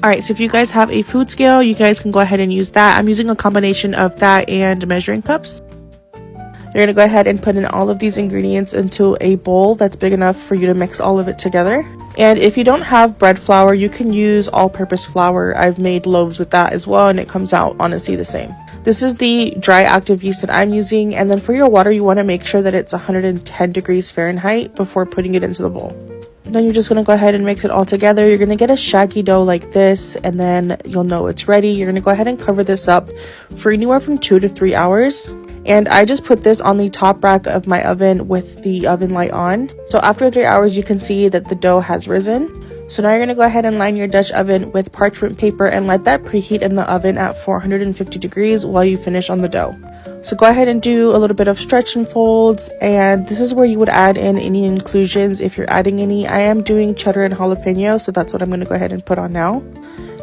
Alright, so if you guys have a food scale, you guys can go ahead and use that. I'm using a combination of that and measuring cups. You're going to go ahead and put in all of these ingredients into a bowl that's big enough for you to mix all of it together. And if you don't have bread flour, you can use all-purpose flour. I've made loaves with that as well, and it comes out honestly the same. This is the dry active yeast that I'm using, and then for your water, you want to make sure that it's 110 degrees Fahrenheit before putting it into the bowl. Then you're just going to go ahead and mix it all together. You're going to get a shaggy dough like this, and then you'll know it's ready. You're going to go ahead and cover this up for anywhere from 2 to 3 hours. And I just put this on the top rack of my oven with the oven light on. So after 3 hours, you can see that the dough has risen. So now you're going to go ahead and line your Dutch oven with parchment paper and let that preheat in the oven at 450 degrees while you finish on the dough. So go ahead and do a little bit of stretch and folds, and this is where you would add in any inclusions if you're adding any. I am doing cheddar and jalapeno, so that's what I'm going to go ahead and put on now.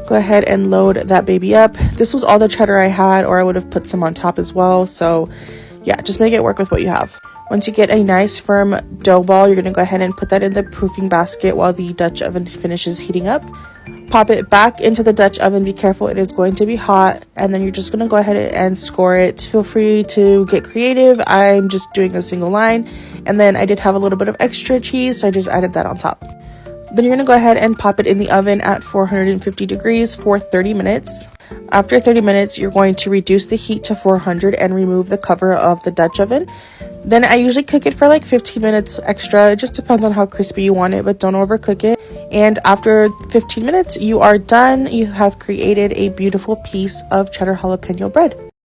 Go ahead and load that baby up. This was all the cheddar I had, or I would have put some on top as well. So yeah, just make it work with what you have. Once you get a nice firm dough ball, you're going to go ahead and put that in the proofing basket while the Dutch oven finishes heating up. Pop it back into the Dutch oven. Be careful, it is going to be hot. And then you're just going to go ahead and score it. Feel free to get creative. I'm just doing a single line. And then I did have a little bit of extra cheese, so I just added that on top. Then you're going to go ahead and pop it in the oven at 450 degrees for 30 minutes. After 30 minutes, you're going to reduce the heat to 400 and remove the cover of the Dutch oven. Then I usually cook it for like 15 minutes extra. It just depends on how crispy you want it, but don't overcook it. And after 15 minutes, you are done. You have created a beautiful piece of cheddar jalapeno bread.